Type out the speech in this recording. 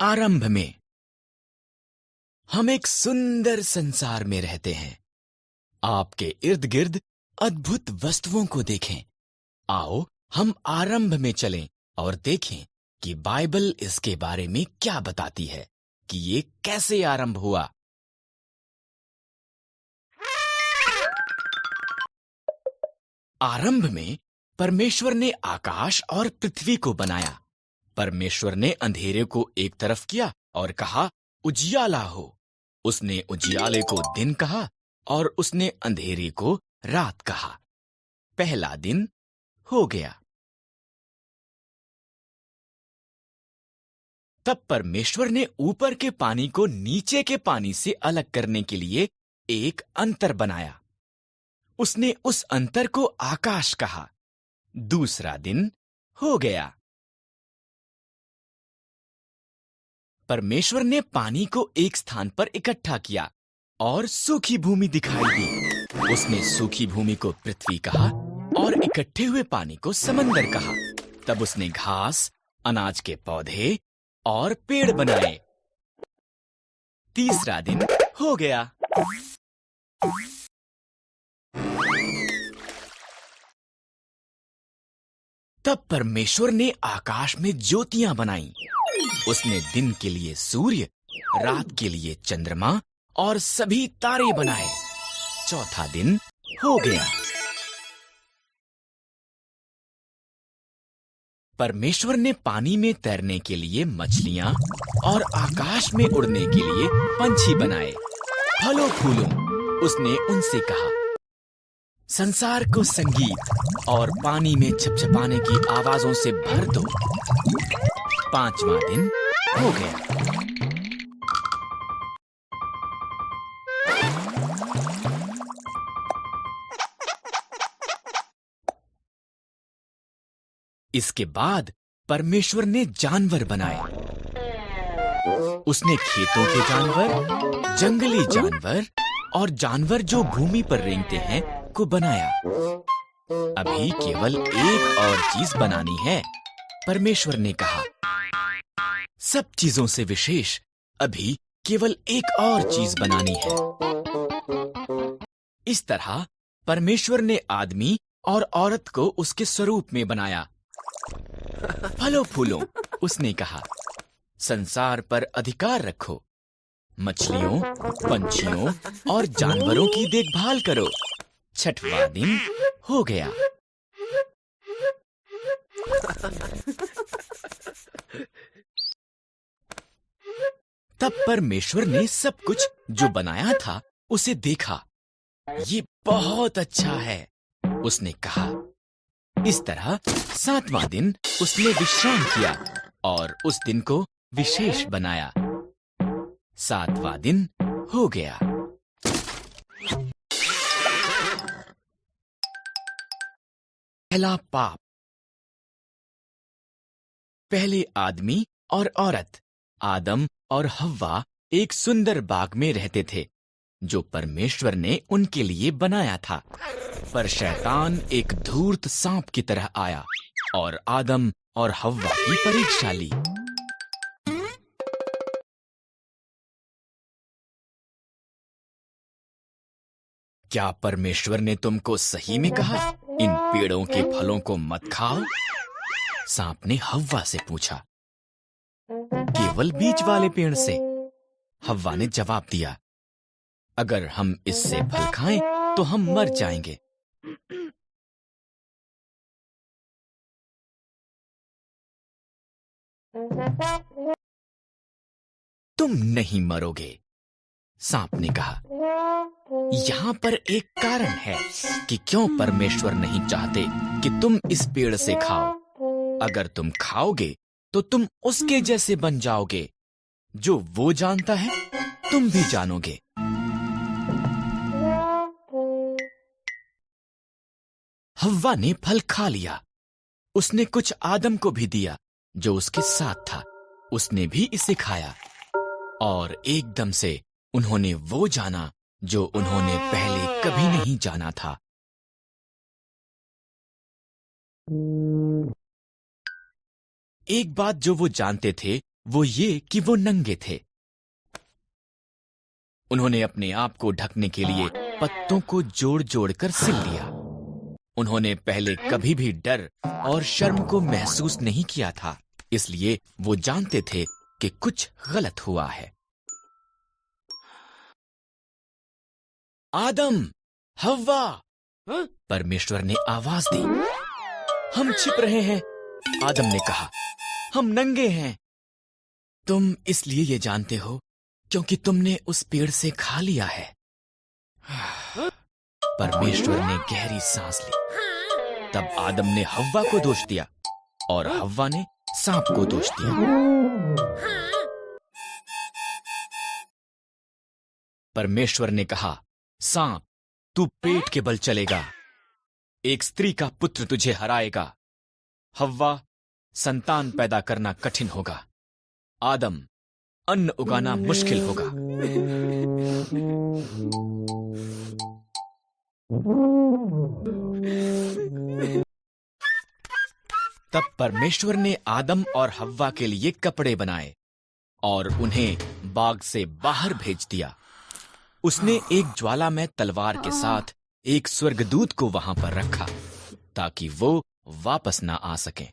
आरंभ में। हम एक सुंदर संसार में रहते हैं। आपके इर्द गिर्द अद्भुत वस्तुओं को देखें। आओ हम आरंभ में चलें और देखें कि बाइबल इसके बारे में क्या बताती है कि ये कैसे आरंभ हुआ। आरंभ में परमेश्वर ने आकाश और पृथ्वी को बनाया। परमेश्वर ने अंधेरे को एक तरफ किया और कहा, उजियाला हो। उसने उजियाले को दिन कहा और उसने अंधेरे को रात कहा। पहला दिन हो गया। तब परमेश्वर ने ऊपर के पानी को नीचे के पानी से अलग करने के लिए एक अंतर बनाया। उसने उस अंतर को आकाश कहा। दूसरा दिन हो गया। परमेश्वर ने पानी को एक स्थान पर इकट्ठा किया और सूखी भूमि दिखाई दी। उसने सूखी भूमि को पृथ्वी कहा और इकट्ठे हुए पानी को समंदर कहा। तब उसने घास, अनाज के पौधे और पेड़ बनाए। तीसरा दिन हो गया। तब परमेश्वर ने आकाश में ज्योतियां बनाई। उसने दिन के लिए सूर्य, रात के लिए चंद्रमा और सभी तारे बनाए। चौथा दिन हो गया। परमेश्वर ने पानी में तैरने के लिए मछलियां और आकाश में उड़ने के लिए पंछी बनाए। फलों फूलों उसने उनसे कहा, संसार को संगीत और पानी में छपछपाने की आवाजों से भर दो। पांचवा दिन हो गया। इसके बाद परमेश्वर ने जानवर बनाए। उसने खेतों के जानवर, जंगली जानवर और जानवर जो भूमि पर रेंगते हैं को बनाया। अभी केवल एक और चीज बनानी है। परमेश्वर ने कहा, सब चीजों से विशेष अभी केवल एक और चीज बनानी है। इस तरह परमेश्वर ने आदमी और औरत को उसके स्वरूप में बनाया। फलों फूलों उसने कहा, संसार पर अधिकार रखो। मछलियों, पंछियों और जानवरों की देखभाल करो। छठवां दिन हो गया। तब परमेश्वर ने सब कुछ जो बनाया था उसे देखा। ये बहुत अच्छा है, उसने कहा। इस तरह सातवां दिन उसने विश्राम किया और उस दिन को विशेष बनाया। सातवां दिन हो गया। पहला पाप। पहले आदमी और औरत, आदम और हव्वा एक सुंदर बाग में रहते थे जो परमेश्वर ने उनके लिए बनाया था। पर शैतान एक धूर्त सांप की तरह आया और आदम और हव्वा की परीक्षा ली। क्या परमेश्वर ने तुमको सही में कहा, इन पेड़ों के फलों को मत खाओ? सांप ने हव्वा से पूछा। केवल बीज वाले पेड़ से, हव्वा ने जवाब दिया। अगर हम इससे फल खाएं तो हम मर जाएंगे। तुम नहीं मरोगे, सांप ने कहा। यहां पर एक कारण है कि क्यों परमेश्वर नहीं चाहते कि तुम इस पेड़ से खाओ। अगर तुम खाओगे तो तुम उसके जैसे बन जाओगे। जो वो जानता है तुम भी जानोगे। हव्वा ने फल खा लिया। उसने कुछ आदम को भी दिया जो उसके साथ था। उसने भी इसे खाया और एकदम से उन्होंने वो जाना जो उन्होंने पहले कभी नहीं जाना था। एक बात जो वो जानते थे वो ये कि वो नंगे थे। उन्होंने अपने आप को ढकने के लिए पत्तों को जोड़ जोड़ कर सिल लिया। उन्होंने पहले कभी भी डर और शर्म को महसूस नहीं किया था, इसलिए वो जानते थे कि कुछ गलत हुआ है। आदम, हव्वा, परमेश्वर ने आवाज दी। हम छिप रहे हैं, आदम ने कहा। हम नंगे हैं। तुम इसलिए ये जानते हो क्योंकि तुमने उस पेड़ से खा लिया है। परमेश्वर ने गहरी सांस ली। तब आदम ने हव्वा को दोष दिया और हव्वा ने सांप को दोष दिया। परमेश्वर ने कहा, सांप, तू पेट के बल चलेगा। एक स्त्री का पुत्र तुझे हराएगा। हव्वा, संतान पैदा करना कठिन होगा। आदम, अन्न उगाना मुश्किल होगा। तब परमेश्वर ने आदम और हव्वा के लिए कपड़े बनाए और उन्हें बाग से बाहर भेज दिया। उसने एक ज्वालामय तलवार के साथ एक स्वर्गदूत को वहां पर रखा ताकि वो वापस ना आ सकें।